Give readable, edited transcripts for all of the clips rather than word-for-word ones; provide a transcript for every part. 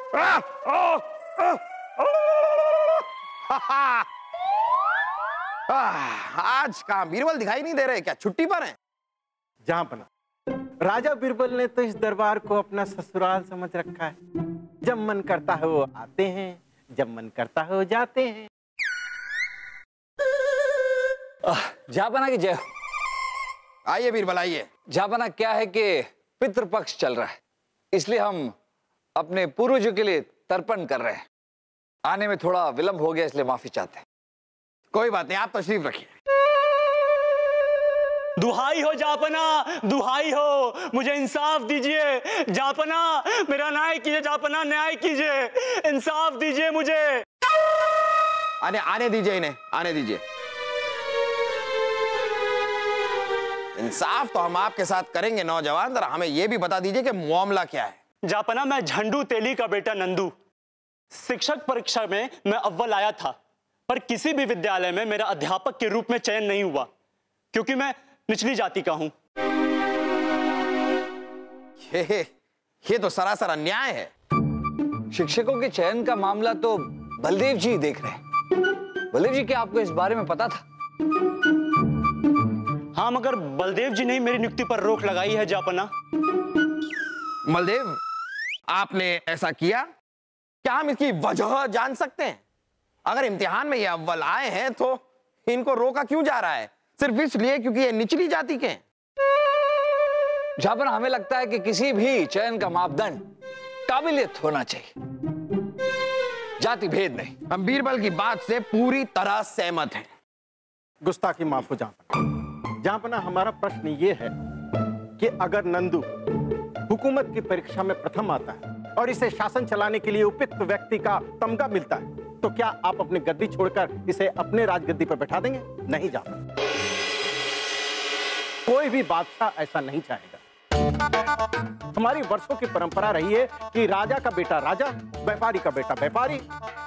आज कहाँ बीरबल दिखाई नहीं दे रहे, क्या छुट्टी पर हैं? जहां बना राजा बीरबल ने तो इस दरबार को अपना ससुराल समझ रखा है। जब मन करता है वो आते हैं, जब मन करता है वो जाते हैं। जापना की जय। आइए बीरबल आइए। जापना क्या है कि पितृपक्ष चल रहा है, इसलिए हम अपने पूर्वजों के लिए तर्पण कर रहे हैं। आने में थोड़ा विलंब हो गया, इसलिए माफी चाहते हैं। कोई बात नहीं, आप तशरीफ रखिए। दुहाई हो जापना, दुहाई हो, मुझे इंसाफ दीजिए जापना, मेरा न्याय कीजिए जापना, न्याय कीजिए, इंसाफ दीजिए मुझे। आने दीजिए इन्हें, आने दीजिए। इंसाफ तो हम आपके साथ करेंगे नौजवान, जरा हमें यह भी बता दीजिए कि मामला क्या है। जापना, मैं झंडू तेली का बेटा नंदू। शिक्षक परीक्षा में मैं अव्वल आया था, पर किसी भी विद्यालय में मेरा अध्यापक के रूप में चयन नहीं हुआ, क्योंकि मैं निचली जाति का हूं। ये तो सरासर अन्याय है। शिक्षकों के चयन का मामला तो बलदेव जी देख रहे हैं। बलदेव जी, क्या आपको इस बारे में पता था? हाँ, मगर बलदेव जी ने मेरी नियुक्ति पर रोक लगाई है जापना। बलदेव, आपने ऐसा किया? क्या हम इसकी वजह जान सकते हैं? अगर इम्तिहान में ये अव्वल आए हैं तो इनको रोका क्यों जा रहा है? सिर्फ इसलिए क्योंकि ये निचली जाति के हैं? जापना, हमें लगता है कि किसी भी चयन का मापदंड काबिलियत होना चाहिए, जाति भेद नहीं। हम बीरबल की बात से पूरी तरह सहमत हैं। गुस्ताखी माफ हो जापना। जापना, हमारा प्रश्न ये है कि अगर नंदू हुकूमत की परीक्षा में प्रथम आता है और इसे शासन चलाने के लिए उपयुक्त व्यक्ति का तमगा मिलता है, तो क्या आप अपनी गद्दी छोड़कर इसे अपने राजगद्दी पर बैठा देंगे? नहीं जापना, कोई भी बादशाह ऐसा नहीं चाहेगा। हमारी वर्षों की परंपरा रही है कि राजा का बेटा राजा, व्यापारी का बेटा व्यापारी,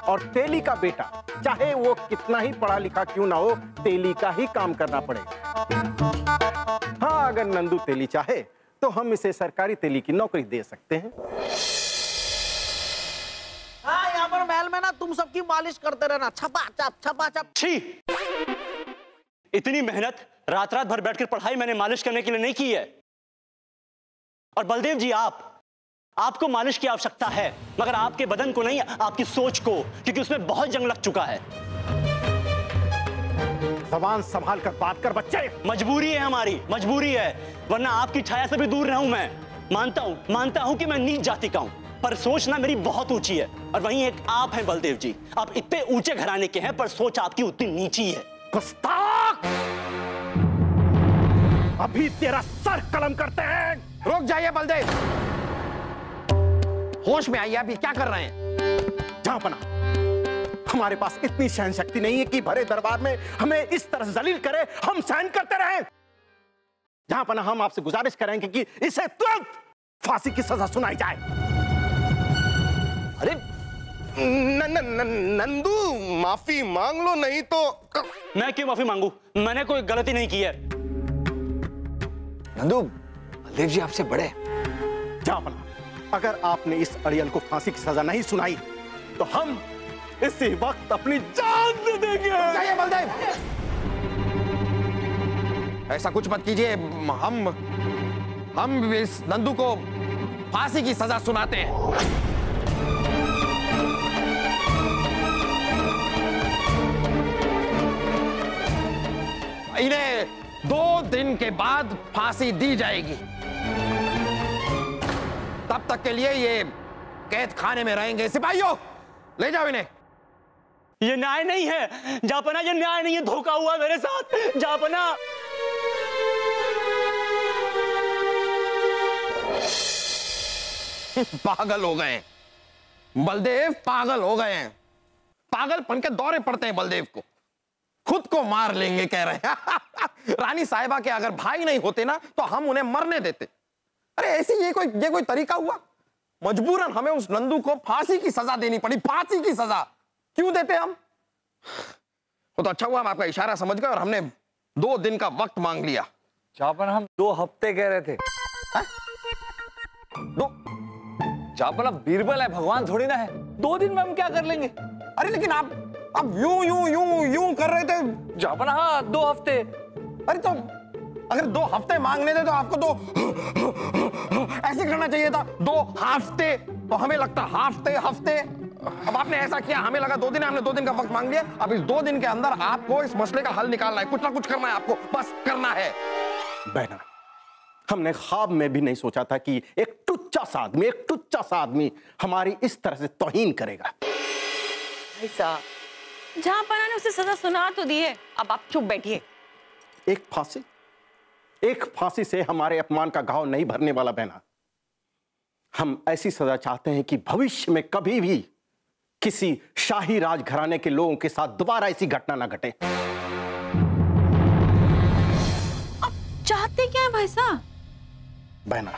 और तेली का बेटा चाहे वो कितना ही पढ़ा लिखा क्यों ना हो, तेली का ही काम करना पड़ेगा। हाँ, अगर नंदू तेली चाहे तो हम इसे सरकारी तेली की नौकरी दे सकते हैं। हाँ, यहाँ पर महल में ना तुम सबकी मालिश करते रहना, छपा छप छपा छप। छी! इतनी मेहनत रात रात भर बैठकर पढ़ाई मैंने मालिश करने के लिए नहीं की है। और बलदेव जी, आपको मालिश की आवश्यकता है, मगर आपके बदन को नहीं, आपकी सोच को, क्योंकि उसमें बहुत जंग लग चुका है। जबान संभाल कर बात कर बच्चे। मजबूरी है हमारी, मजबूरी है, वरना आपकी छाया से भी दूर रहूं मैं। मानता हूं कि मैं नीच जाति का हूं, पर सोच ना मेरी बहुत ऊंची है। और वहीं एक आप हैं बलदेव जी, आप इतने ऊंचे घराने के हैं, पर सोच आपकी उतनी नीची है। गुस्ताख! अभी तेरा सर कलम करते हैं। रुक जाइए बलदेव, होश में आइए। अभी क्या कर रहे हैं? जापना, हमारे पास इतनी सहन शक्ति नहीं है कि भरे दरबार में हमें इस तरह जलील करे, हम सहन करते रहें। जापना, हम आपसे गुजारिश करेंगे कि इसे तुरंत फांसी की सजा सुनाई जाए। अरे नंदू, माफी मांग लो, नहीं तो। मैं क्यों माफी मांगू? मैंने कोई गलती नहीं की है। नंदू, बलदेव जी आपसे बड़े। जापना, अगर आपने इस अड़ियल को फांसी की सजा नहीं सुनाई तो हम इसी वक्त अपनी जान दे देंगे। जाइए बलदेव, ऐसा कुछ मत कीजिए। हम इस नंदू को फांसी की सजा सुनाते हैं। इन्हें 2 दिन के बाद फांसी दी जाएगी। तब तक के लिए ये कैद खाने में रहेंगे। सिपाहियों, ले जाओ इन्हें। ये न्याय नहीं है जापना, ये न्याय नहीं है, धोखा हुआ मेरे साथ जापना। पागल हो गए बलदेव, पागल हो गए हैं। पागलपन के दौरे पड़ते हैं बलदेव को, खुद को मार लेंगे कह रहे हैं। रानी साहिबा के अगर भाई नहीं होते ना तो हम उन्हें मरने देते। अरे ऐसी ये कोई तरीका हुआ? मजबूरन हमें उस नंदू को फांसी की सजा देनी पड़ी। फांसी की सजा क्यों देते हम? वो तो अच्छा हुआ हम आपका इशारा समझ गए और हमने 2 दिन का वक्त मांग लिया। जापना, हम 2 हफ्ते कह रहे थे। जहापना बीरबल है, भगवान थोड़ी ना है। 2 दिन में हम क्या कर लेंगे? अरे लेकिन आप यूं कर रहे थे। जहापना हाँ 2 हफ्ते। अरे तो अगर 2 हफ्ते मांगने थे तो आपको तो ऐसे करना चाहिए था, 2 हफ्ते। तो हमें लगता हफ्ते। अब आपने ऐसा किया, हमें लगा 2 दिन है, हमने 2 दिन का वक्त मांग लिया। अब इस 2 दिन के अंदर आपको इस मसले का हल निकालना है, कुछ ना कुछ करना है आपको, बस करना है। बहना, हमने ख्वाब में भी नहीं सोचा था कि एक टुच्चा सा आदमी हमारी इस तरह से तौहीन करेगा। भाई साहब, जहांपना ने उसे सजा सुना तो दी है, अब आप चुप बैठिए। एक फांसी से हमारे अपमान का घाव नहीं भरने वाला बहना। हम ऐसी सजा चाहते हैं कि भविष्य में कभी भी किसी शाही राजघराने के लोगों के साथ दोबारा ऐसी घटना ना घटे। आप चाहते क्या है भाई साहब? बहना,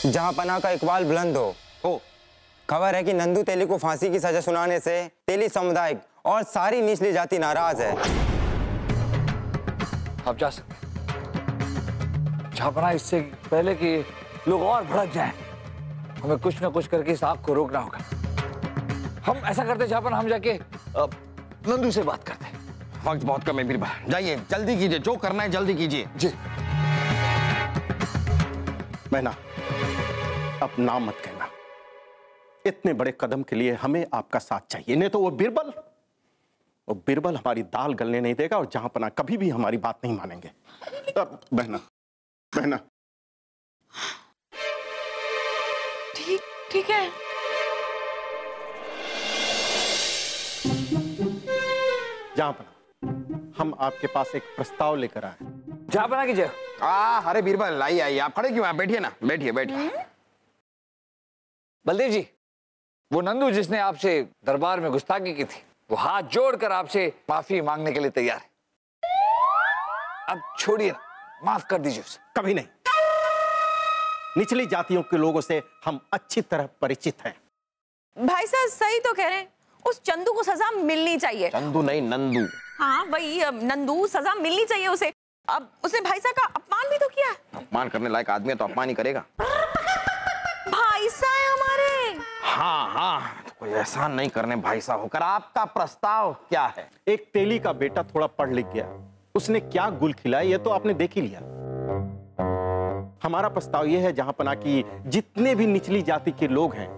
जहांपना का इकबाल बुलंद हो। खबर है कि नंदू तेली को फांसी की सजा सुनाने से तेली समुदाय और सारी निचली जाति नाराज है। आप जा सकते। जहापना इससे पहले कि लोग और भड़क जाएं, हमें कुछ ना कुछ करके इस आग को रोकना होगा। हम ऐसा करते जहापना, हम जाके नंदू से बात करते हैं। वक्त बहुत कम है बीरबल, जाइए जल्दी कीजिए, जो करना है जल्दी कीजिए। जी। बहना, अब नाम मत कहना। इतने बड़े कदम के लिए हमें आपका साथ चाहिए, नहीं तो वो बिरबल हमारी दाल गलने नहीं देगा और जहांपना कभी भी हमारी बात नहीं मानेंगे। बहना ठीक है। जहांपना, हम आपके पास एक प्रस्ताव लेकर आए। जहापना कीजिए। अरे बीरबल आइए, आप खड़े क्यों हैं? बैठिए ना, बैठिए। बलदेव जी, वो नंदू जिसने आपसे दरबार में गुस्ताखी की थी, वो हाथ जोड़कर आपसे माफी मांगने के लिए तैयार है। अब छोड़िए ना, माफ कर दीजिए उसे। कभी नहीं। निचली जातियों के लोगों से हम अच्छी तरह परिचित हैं। भाई साहब सही तो कह रहे हैं, उस चंदू को सजा मिलनी चाहिए। चंदू नहीं, नंदू। हाँ वही नंदू, सजा मिलनी चाहिए उसे। अब उसने भाई साहब का अपमान भी तो किया। अपमान करने लायक आदमी है तो अपमान ही करेगा। भाई साहब हमारे। हाँ, तो कोई एहसान नहीं करने भाई साहब होकर। आपका प्रस्ताव क्या है? एक तेली का बेटा थोड़ा पढ़ लिख गया, उसने क्या गुल खिलाया ये तो आपने देख ही लिया। हमारा प्रस्ताव यह है जहांपना की जितने भी निचली जाति के लोग हैं,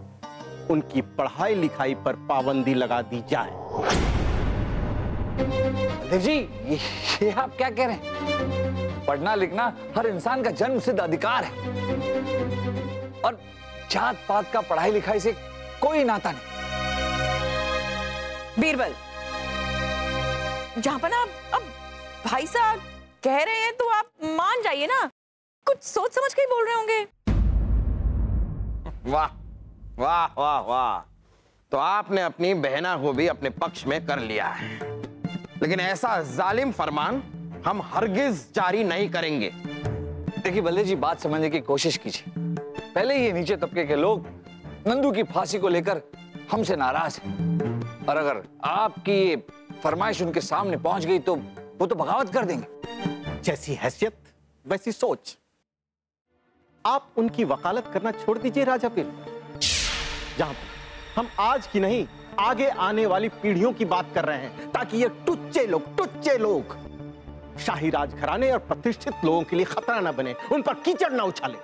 उनकी पढ़ाई लिखाई पर पाबंदी लगा दी जाए। बलदेव जी, ये आप क्या कह रहे हैं? पढ़ना लिखना हर इंसान का जन्मसिद्ध अधिकार है और जात पात का पढ़ाई लिखाई से कोई नाता नहीं। बीरबल, जहांपना अब भाई साहब कह रहे हैं तो आप मान जाइए ना, कुछ सोच समझ के ही बोल रहे होंगे। वाह वाह वाह वाह, तो आपने अपनी बहना को भी अपने पक्ष में कर लिया है, लेकिन ऐसा जालिम फरमान हम हरगिज जारी नहीं करेंगे। देखिए बलदेव जी, बात समझने की कोशिश कीजिए। पहले ये नीचे तबके के लोग नंदू की फांसी को लेकर हमसे नाराज हैं, और अगर आपकी ये फरमाइश उनके सामने पहुंच गई तो वो तो बगावत कर देंगे। जैसी हैसियत वैसी सोच। आप उनकी वकालत करना छोड़ दीजिए राजा पीर। जहां हम आज की नहीं आगे आने वाली पीढ़ियों की बात कर रहे हैं, ताकि ये टुच्चे लोग शाही राजघराने और प्रतिष्ठित लोगों के लिए खतरा ना बने, उन पर कीचड़ ना उछाले।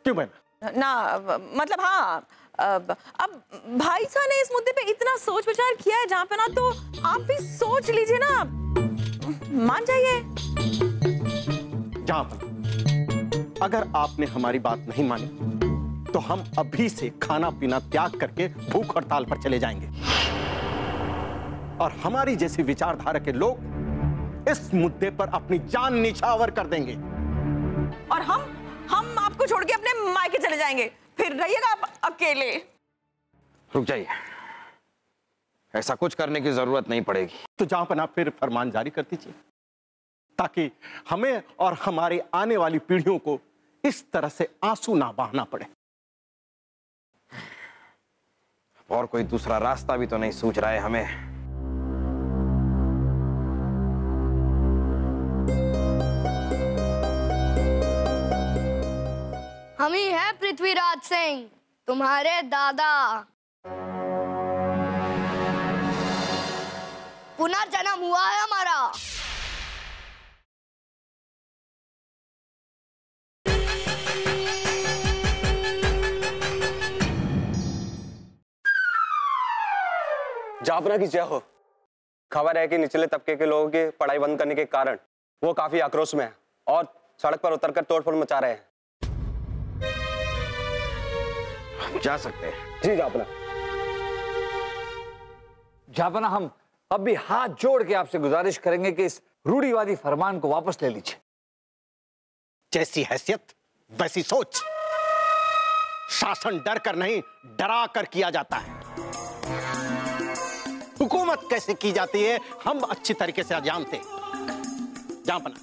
क्यों बहना? ना मतलब हाँ, अब भाई साहब ने इस मुद्दे पे इतना सोच विचार किया है जहांपना, तो आप भी सोच लीजिए ना, मान जाइए। जहांपना, अगर आपने हमारी बात नहीं मानी तो हम अभी से खाना पीना त्याग करके भूख हड़ताल पर चले जाएंगे, और हमारी जैसी विचारधारा के लोग इस मुद्दे पर अपनी जान निछावर कर देंगे। और हम आपको छोड़ के अपने मायके चले जाएंगे, फिर रहिएगा आप अकेले। रुक जाइए, ऐसा कुछ करने की जरूरत नहीं पड़ेगी। तो जहांपना फिर फरमान जारी कर दीजिए, ताकि हमें और हमारे आने वाली पीढ़ियों को इस तरह से आंसू ना बहाना पड़े। और कोई दूसरा रास्ता भी तो नहीं सूझ रहा है हमें। हम ही हैं पृथ्वीराज सिंह, तुम्हारे दादा। पुनर्जन्म हुआ है हमारा। जापना की जय हो। खबर है कि निचले तबके के लोगों की पढ़ाई बंद करने के कारण वो काफी आक्रोश में है और सड़क पर उतरकर तोड़फोड़ मचा रहे हैं। जा सकते हैं। जी जापना। जापना, हम अब भी हाथ जोड़ के आपसे गुजारिश करेंगे कि इस रूढ़िवादी फरमान को वापस ले लीजिए। जैसी हैसियत वैसी सोच। शासन डर कर नहीं, डरा कर किया जाता है। हुकूमत कैसे की जाती है हम अच्छी तरीके से जानते हैं। जापना,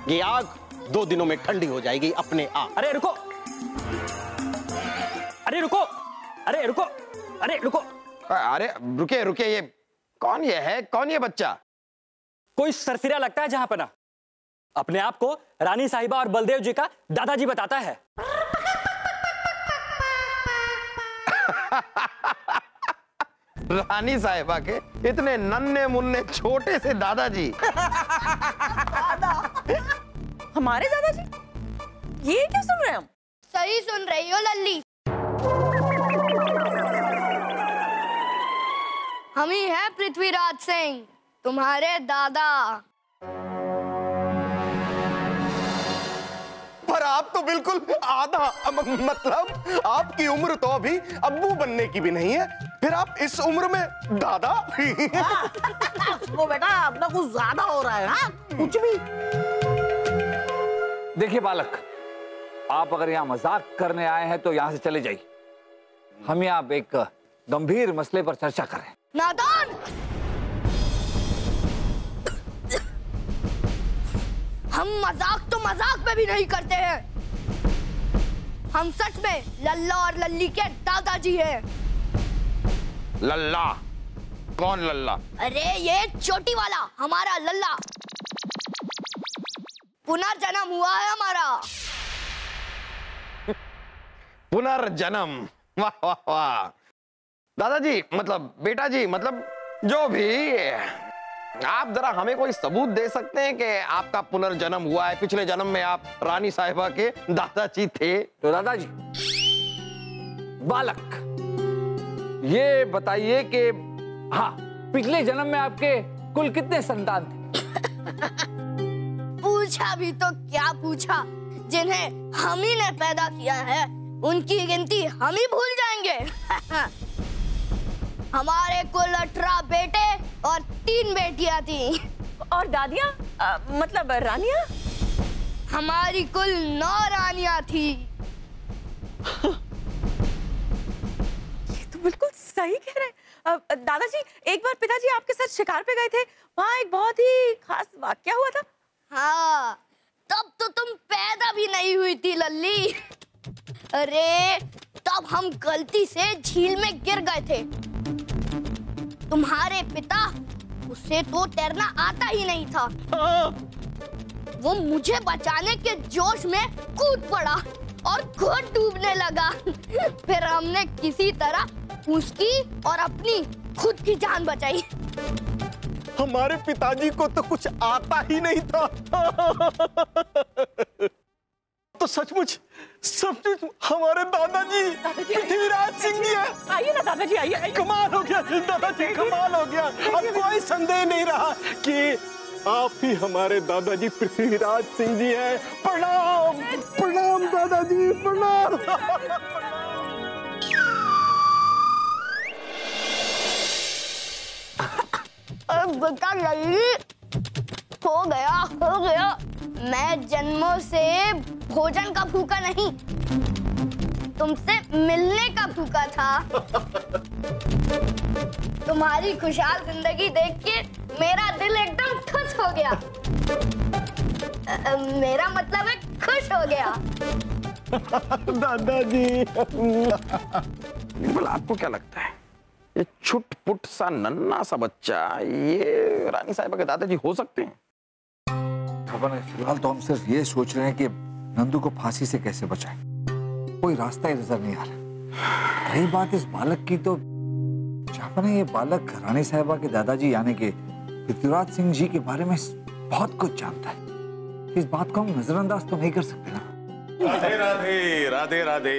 ये आग 2 दिनों में ठंडी हो जाएगी अपने आप। अरे रुको, अरे रुको, अरे रुको, अरे रुको। अरे रुके रुके, ये कौन ये है? कौन ये बच्चा? कोई सरफिरा लगता है जहांपना। अपने आप को रानी साहिबा और बलदेव जी का दादाजी बताता है। रानी साहिबा के इतने नन्हे मुन्ने छोटे से दादाजी। हमारे दादाजी? ये क्या सुन रहे हैं हम? सही सुन रही हो लल्ली। हम ही हैं पृथ्वीराज सिंह, तुम्हारे दादा। पर आप तो बिल्कुल आधा, मतलब आपकी उम्र तो अभी अब्बू बनने की भी नहीं है, फिर आप इस उम्र में दादा। वो बेटा अपना कुछ ज्यादा हो रहा है। हाँ कुछ भी। देखिए बालक, आप अगर यहाँ मजाक करने आए हैं तो यहाँ से चले जाइए। हम यहाँ एक गंभीर मसले पर चर्चा कर रहे हैं। नादान! हम मजाक तो मजाक में भी नहीं करते हैं। हम सच में लल्ला और लल्ली के दादाजी हैं। लल्ला? कौन लल्ला? अरे ये चोटी वाला हमारा लल्ला। पुनर्जन्म हुआ है हमारा। पुनर्जन्म? वाह वाह वाह। दादाजी मतलब बेटा जी, मतलब जो भी, आप जरा हमें कोई सबूत दे सकते हैं कि आपका पुनर्जन्म हुआ है? पिछले जन्म में आप रानी साहिबा के दादाजी थे। तो दादाजी, बालक ये बताइए कि हाँ, पिछले जन्म में आपके कुल कितने संतान थे? पूछा भी तो क्या पूछा, जिन्हें हम ही ने पैदा किया है उनकी गिनती हम ही भूल जाएंगे। हमारे कुल 18 बेटे और 3 बेटियां थी। और दादियाँ, मतलब रानियाँ? हमारी कुल 9 रानियां थी। ये तो बिल्कुल सही कह रहे हैं। दादाजी, एक बार पिताजी आपके साथ शिकार पे गए थे, वहाँ एक बहुत ही खास वाकया हुआ था। हाँ, तब तो तुम पैदा भी नहीं हुई थी लल्ली। अरे तब हम गलती से झील में गिर गए थे। तुम्हारे पिता, उसे तो तैरना आता ही नहीं था। वो मुझे बचाने के जोश में कूद पड़ा और खुद डूबने लगा। फिर हमने किसी तरह उसकी और अपनी खुद की जान बचाई। हमारे पिताजी को तो कुछ आता ही नहीं था। तो सचमुच हमारे दादाजी पृथ्वीराज सिंह जी है। आइए ना दादाजी, आइए। कमाल हो गया दादाजी, कमाल हो गया। अब कोई संदेह नहीं रहा कि आप ही हमारे दादाजी पृथ्वीराज सिंह जी हैं। प्रणाम प्रणाम दादाजी, प्रणाम। बेटा लल्ली, हो गया। मैं जन्मों से भोजन का भूखा नहीं, तुमसे मिलने का भूखा था। तुम्हारी खुशहाल जिंदगी देख के मेरा दिल एकदम खुश हो गया। मेरा मतलब है खुश हो गया। दादाजी, बिल्कुल। आपको क्या लगता है ये छुट-पुट सा नन्ना सा बच्चा ये रानी साहिबा के दादाजी हो सकते हैं? खबर नहीं, फिलहाल तो हम सिर्फ ये सोच रहे हैं कि नंदू को फांसी से कैसे बचाएं। कोई रास्ता ही नजर नहीं आ रहा। रही बात इस बालक की, तो जहापना ये बालक रानी साहिबा के दादाजी यानी कि पृथ्वीराज सिंह जी के बारे में बहुत कुछ जानता है। इस बात को हम नजरअंदाज तो नहीं कर सकते ना। राधे राधे राधे राधे।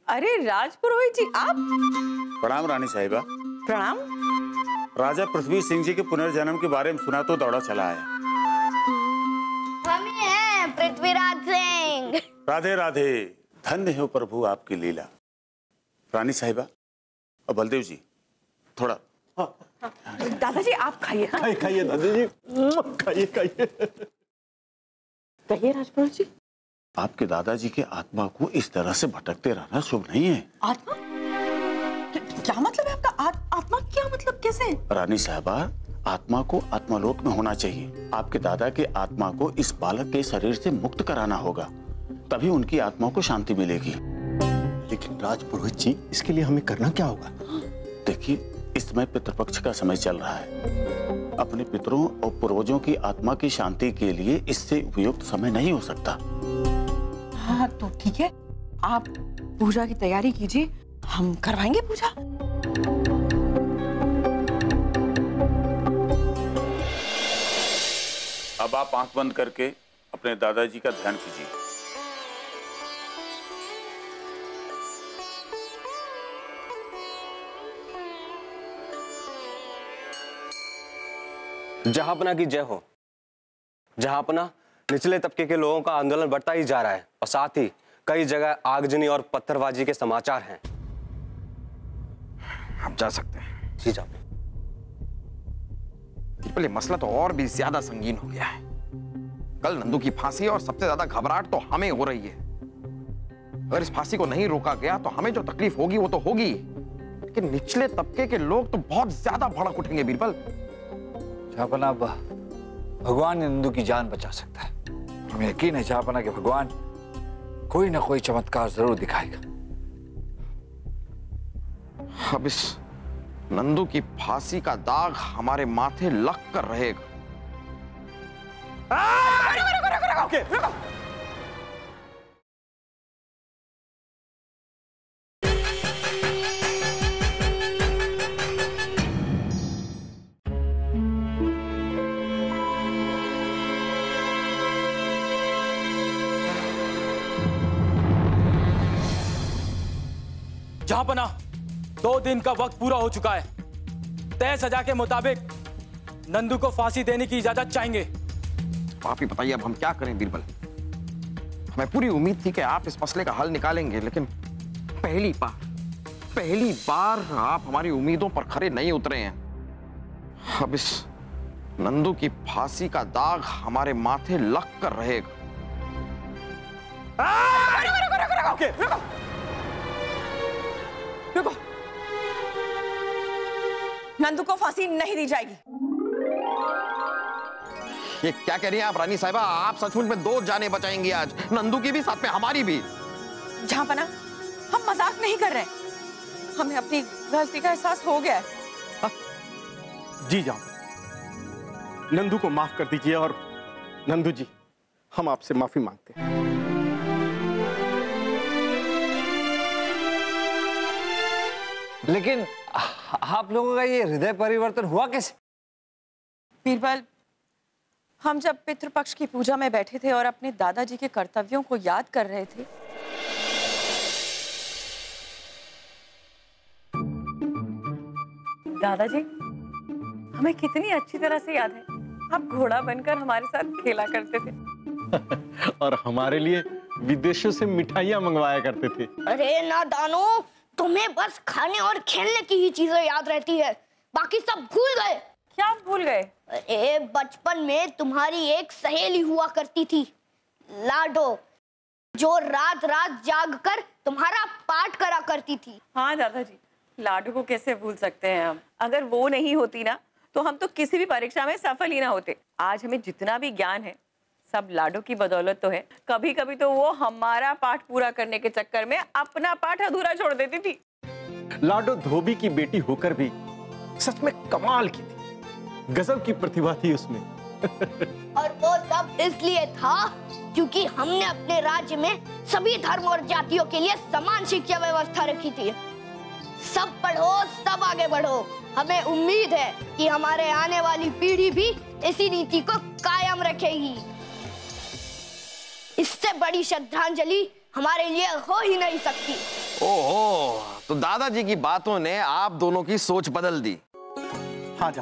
अरे राजपुरोहित जी आप। प्रणाम रानी साहिबा। प्रणाम। राजा पृथ्वी सिंह जी के पुनर्जन्म के बारे में सुना तो दौड़ा चला आया। हम ही हैं पृथ्वीराज सिंह। राधे राधे, धन्य हो प्रभु आपकी लीला। रानी साहिबा और बलदेव जी थोड़ा। दादाजी आप खाइए। खाइए खाइए दादाजी, खाइए खाइए। कहिए राजपुरोहित जी। आपके दादाजी के आत्मा को इस तरह से भटकते रहना शुभ नहीं है। आत्मा? क्या मतलब है आपका? आत्मा क्या मतलब? कैसे? रानी साहिबा, आत्मा को आत्मालोक में होना चाहिए। आपके दादा के आत्मा को इस बालक के शरीर से मुक्त कराना होगा, तभी उनकी आत्मा को शांति मिलेगी। लेकिन राजपुरोहित जी, इसके लिए हमें करना क्या होगा? देखिए, इस समय पितृपक्ष का समय चल रहा है। अपने पितरों और पूर्वजों की आत्मा की शांति के लिए इससे उपयुक्त समय नहीं हो सकता। हाँ तो ठीक है, आप पूजा की तैयारी कीजिए, हम करवाएंगे पूजा। अब आप आंख बंद करके अपने दादाजी का ध्यान कीजिए। जहापना की जय हो। जहापना, निचले तबके के लोगों का आंदोलन बढ़ता ही जा रहा है और साथ ही कई जगह आगजनी और पत्थरबाजी के समाचार हैं। आप जा सकते हैं। जी जाओ। ये मसला तो और भी ज्यादा संगीन हो गया है। कल नंदू की फांसी और सबसे ज्यादा घबराहट तो हमें हो रही है। अगर इस फांसी को नहीं रोका गया तो हमें जो तकलीफ होगी वो तो होगी, लेकिन निचले तबके के लोग तो बहुत ज्यादा भड़क उठेंगे। बीरबल, जहापना भगवान नंदू की जान बचा सकता है। हमें यकीन है जहापना कि भगवान कोई ना कोई चमत्कार जरूर दिखाएगा। अब इस नंदू की फांसी का दाग हमारे माथे लग कर रहेगा। रुको। जहापना, 2 दिन का वक्त पूरा हो चुका है। तय सजा के मुताबिक नंदू को फांसी देने की इजाजत चाहेंगे। आप ही बताइए अब हम क्या करें बीरबल। हमें पूरी उम्मीद थी कि आप इस मसले का हल निकालेंगे, लेकिन पहली बार आप हमारी उम्मीदों पर खरे नहीं उतरे हैं। अब इस नंदू की फांसी का दाग हमारे माथे लग कर रहेगा। रुको। नंदू को फांसी नहीं दी जाएगी। ये क्या कह रही हैं आप रानी साहिबा? आप सचमुच में 2 जानें बचाएंगी आज, नंदू की भी साथ में हमारी भी। जहापना, हम मजाक नहीं कर रहे हैं, हमें अपनी गलती का एहसास हो गया है। जी जाओ, नंदू को माफ कर दीजिए। और नंदू जी, हम आपसे माफी मांगते हैं। लेकिन आप लोगों का ये हृदय परिवर्तन हुआ कैसे? बीरबल, हम जब पितृपक्ष की पूजा में बैठे थे और अपने दादाजी के कर्तव्यों को याद कर रहे थे, दादाजी हमें कितनी अच्छी तरह से याद है, आप घोड़ा बनकर हमारे साथ खेला करते थे। और हमारे लिए विदेशों से मिठाइयां मंगवाया करते थे। अरे नादानो, तुम्हें बस खाने और खेलने की ही चीजें याद रहती है, बाकी सब भूल गए। क्या भूल गए? अरे बचपन में तुम्हारी एक सहेली हुआ करती थी, लाडो, जो रात रात जागकर तुम्हारा पाठ करा करती थी। हाँ दादाजी, लाडो को कैसे भूल सकते हैं हम? अगर वो नहीं होती ना तो हम तो किसी भी परीक्षा में सफल ही ना होते। आज हमें जितना भी ज्ञान है सब लाडो की बदौलत तो है। कभी कभी तो वो हमारा पाठ पूरा करने के चक्कर में अपना पाठ अधूरा छोड़ देती थी। लाडो धोबी की बेटी होकर भी सच में कमाल की थी, गजब की प्रतिभा थी उसमें। और वो सब इसलिए था क्योंकि हमने अपने राज्य में सभी धर्म और जातियों के लिए समान शिक्षा व्यवस्था रखी थी। सब पढ़ो, सब आगे बढ़ो। हमें उम्मीद है कि हमारे आने वाली पीढ़ी भी इसी नीति को कायम रखेगी। इससे बड़ी श्रद्धांजलि हमारे लिए हो ही नहीं सकती। ओहो, तो दादाजी की बातों ने आप दोनों की सोच बदल दी। हाँ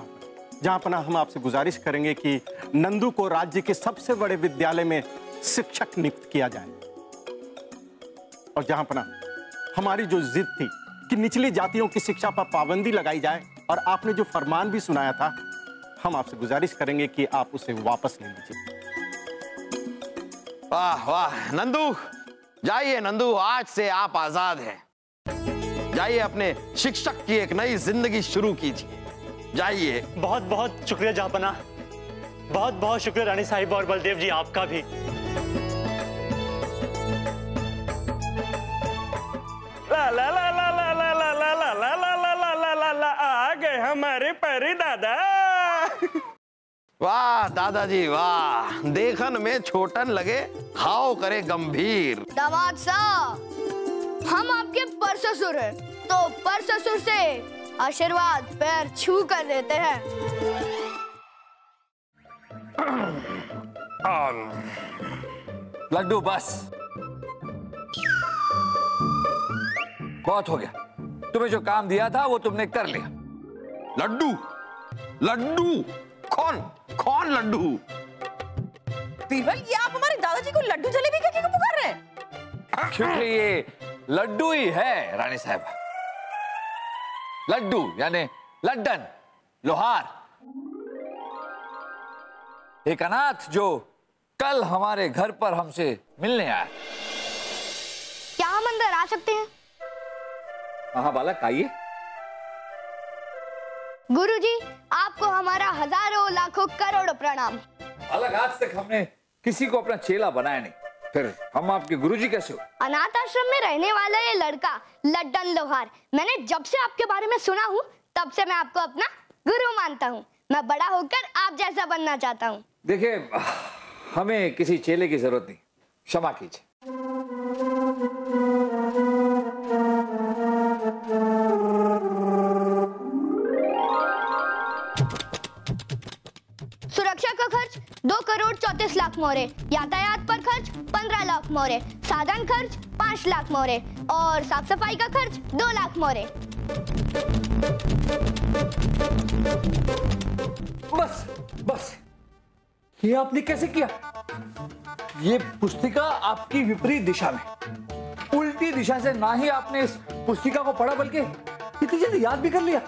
जहाँपना, हम आपसे गुजारिश करेंगे कि नंदू को राज्य के सबसे बड़े विद्यालय में शिक्षक नियुक्त किया जाए। और जहाँपना, हमारी जो जिद थी कि निचली जातियों की शिक्षा पर पाबंदी लगाई जाए, और आपने जो फरमान भी सुनाया था, हम आपसे गुजारिश करेंगे कि आप उसे वापस ले लीजिए। वाह वाह नंदू, जाइए नंदू, आज से आप आजाद हैं। जाइए अपने शिक्षक की एक नई जिंदगी शुरू कीजिए, जाइए। बहुत बहुत शुक्रिया जहाँपना, बहुत बहुत शुक्रिया रानी साहिब और बलदेव जी, आपका भी। ला ला ला ला ला ला ला ला ला ला ला ला ला ला ला ला, आ गए हमारे परी दादा। वाह दादाजी वाह, देखन में छोटन लगे, खाओ करे गंभीर। दामाद साहब, हम आपके परससुर हैं, तो परससुर से आशीर्वाद पैर छू कर देते हैं। लड्डू बस, बहुत हो गया। तुम्हें जो काम दिया था वो तुमने कर लिया। लड्डू लड्डू कौन कौन लड्डू? बीरबल, ये आप हमारे दादाजी को लड्डू जलेबी कह के क्यों पुकार रहे हैं? क्योंकि ये लड्डू ही है रानी साहब। लड्डू यानी लड्डन, लोहार, एक अनाथ जो कल हमारे घर पर हमसे मिलने आया। क्या हम अंदर आ सकते हैं? हाँ बालक, आइए। गुरुजी, आपको हमारा हजारों लाखों करोड़ों प्रणाम। बालक, आज तक हमने किसी को अपना चेला बनाया नहीं, फिर हम आपके गुरुजी कैसे हो? अनाथ आश्रम में रहने वाला ये लड़का लड्डन लोहार, मैंने जब से आपके बारे में सुना हूँ तब से मैं आपको अपना गुरु मानता हूँ। मैं बड़ा होकर आप जैसा बनना चाहता हूँ। देखिए, हमें किसी चेले की जरूरत नहीं, क्षमा कीजिए। सुरक्षा का खर्च 2,34,00,000 मोहरे, यातायात पर खर्च 15 लाख मोहरे, साधन खर्च 5 लाख मोहरे और साफ सफाई का खर्च 2 लाख मोहरे। बस बस, ये आपने कैसे किया? ये पुस्तिका आपकी विपरीत दिशा में, उल्टी दिशा से ना ही आपने इस पुस्तिका को पढ़ा बल्कि इतनी जल्दी याद भी कर लिया।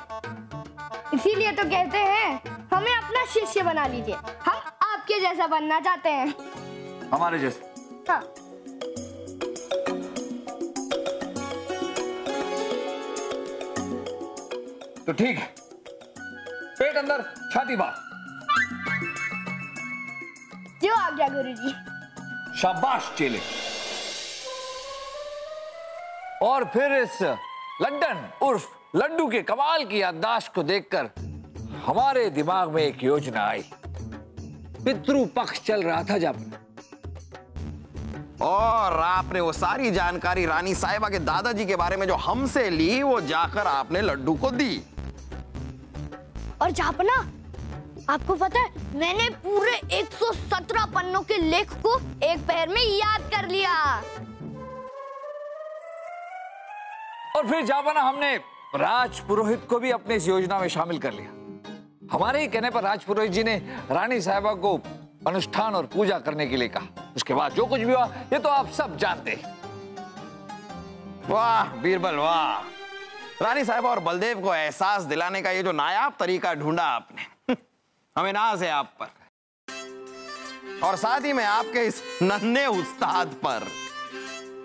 इसीलिए तो कहते हैं हमें अपना शिष्य बना लीजिए, हम आपके जैसा बनना चाहते हैं। हमारे जैसा? हाँ। तो ठीक है, पेट अंदर छाती बाहर। जो आ गया गुरुजी। शाबाश चेले। और फिर इस लड्डन उर्फ लड्डू के कमाल की याददाश्त को देखकर हमारे दिमाग में एक योजना आई। पितृ पक्ष चल रहा था जब, और आपने वो सारी जानकारी रानी साहिबा के दादाजी के बारे में जो हमसे ली, वो जाकर आपने लड्डू को दी। और जापना, आपको पता है मैंने पूरे 117 पन्नों के लेख को एक पैर में याद कर लिया। और फिर जापाना हमने राज पुरोहित को भी अपने इस योजना में शामिल कर लिया। हमारे ही कहने पर राज पुरोहित जी ने रानी साहिबा को अनुष्ठान और पूजा करने के लिए कहा। उसके बाद जो कुछ भी हुआ ये तो आप सब जानते हैं। वाह बीरबल वाह, रानी साहिबा और बलदेव को एहसास दिलाने का ये जो नायाब तरीका ढूंढा आपने, हमें नाज है आप पर, और साथ ही में आपके इस नन्हे उस्ताद पर।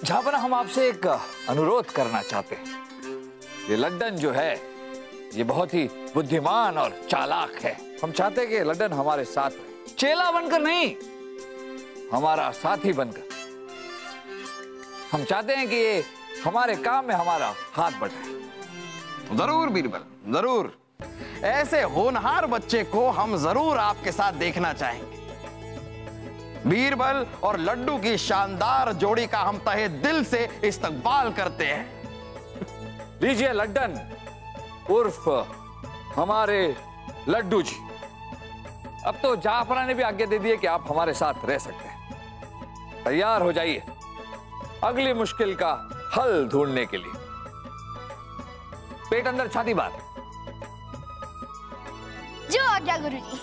जापाना, हम आपसे एक अनुरोध करना चाहते हैं। ये लड्डन जो है ये बहुत ही बुद्धिमान और चालाक है। हम चाहते हैं कि लड्डन हमारे साथ रहे, चेला बनकर नहीं, हमारा साथी बनकर। हम चाहते हैं कि ये हमारे काम में हमारा हाथ बटाए। जरूर बीरबल, जरूर। ऐसे होनहार बच्चे को हम जरूर आपके साथ देखना चाहेंगे। बीरबल और लड्डू की शानदार जोड़ी का हम तहे दिल से इस्तकबाल करते हैं। लीजिए लड्डन उर्फ हमारे लड्डू जी। अब तो जाफरा ने भी आज्ञा दे दी है कि आप हमारे साथ रह सकते हैं। तैयार हो जाइए अगली मुश्किल का हल ढूंढने के लिए। पेट अंदर छाती बाहर। जो आज्ञा गुरुजी।